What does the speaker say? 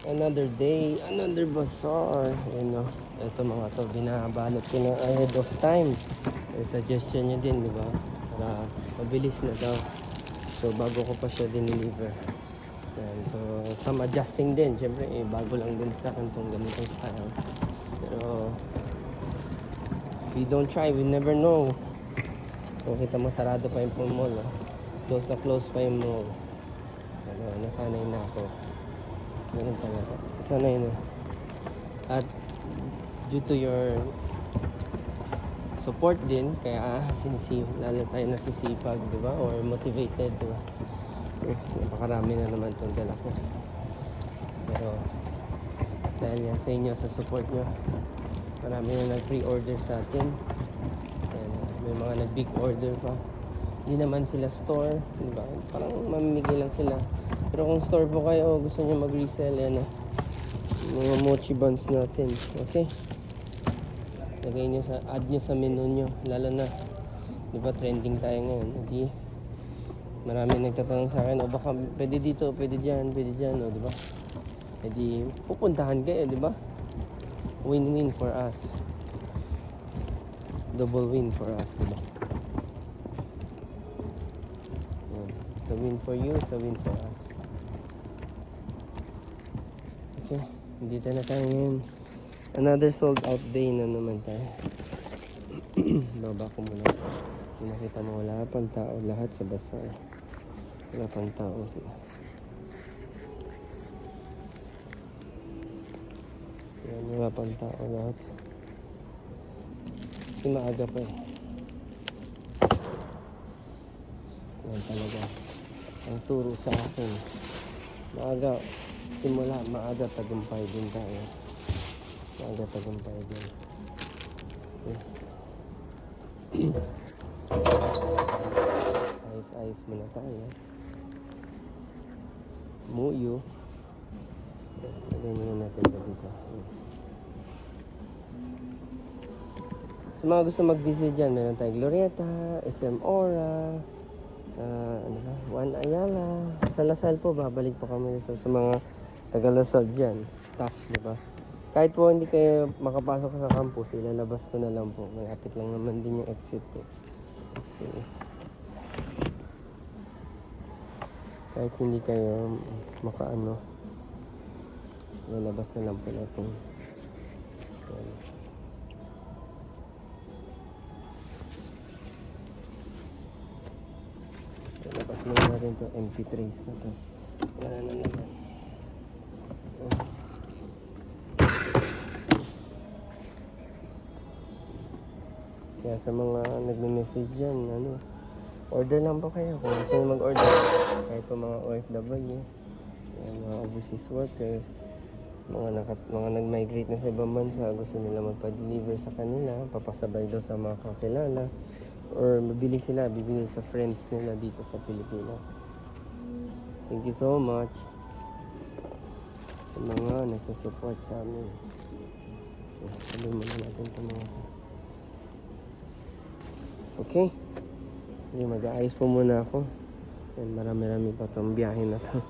Another day, another bazaar. Ayun no. Ito mga to, binabalot ko na ahead of time. Suggestion nyo din, di ba? Para mabilis na daw. So bago ko pa siya dineliver. Yan. So some adjusting din. Siyempre bago lang din sa akin itong ganitong style. Pero if we don't try, we never know. So kita mo sarado pa yung mall. Close na close pa yung mall. Ano, nasanay na ako. Ganun talaga. Sanay na. At due to your support din, kaya lalo tayo nasisipag, di ba? Or motivated, di ba? Napakarami na naman itong dala ko. Pero dahil yan sa inyo, sa support nyo, marami na nag-pre-order sa atin. And may mga nag-big order pa. Hindi naman sila store, di ba? Parang mamimigay lang sila. Pero kung store po kayo, gusto nyo mag-resell, yan mga mochi buns natin. Okay? Lagay nyo add nyo sa menu nyo. Lalo na, di ba trending tayo ngayon. Hindi, marami nagtatanong sa akin, o baka pwede dito, pwede dyan, o di ba? Hindi, pupuntahan kayo, di ba? Win-win for us. Double win for us, di ba? It's a win for you, it's a win for us. Okay, dito na tayo ngayon. Another sold out day na naman tayo. Baba ko muna. Nakita mo wala pang tao lahat sa bazaar. Wala pang tao. Yan, wala pang tao lahat. Kasi maaga pa eh. Yan talaga. Ang turo sa akin. Maaga. Simula, maaga tagumpay din tayo. Maaga tagumpay din. Okay. Ayos-ayos muna tayo. Muyo. Lagay muna natin dito. Sa mga gusto mag-visit dyan, meron tayo Glorieta, SM Ora, ano ba? Juan Ayala. Sa Lasal po, babalik po kami sa mga taga-Lasal dyan. Tough, di ba? Kahit po hindi kayo makapasok sa campus, ilalabas ko na lang po. Malapit lang naman din yung exit po. Okay. Kahit hindi kayo makaano, ilalabas na lang po natin. Ilalabas muna natin to MP3s na to. Wala na naman. Kaya sa mga nagme-message dyan, order lang po kayo kung gusto nyo mag-order. Kahit po mga OFW, mga overseas workers, mga nag-migrate na sa ibang bansa, gusto nila magpa-deliver sa kanila, papasabay daw sa mga kakilala, or mabili sila, bibili sa friends nila dito sa Pilipinas. Thank you so much sa mga nagsusupport sa amin. Sabihin muna natin ito mga ito. Okay. Mag-aayos po muna ako. Marami-rami pa itong biyahe na to.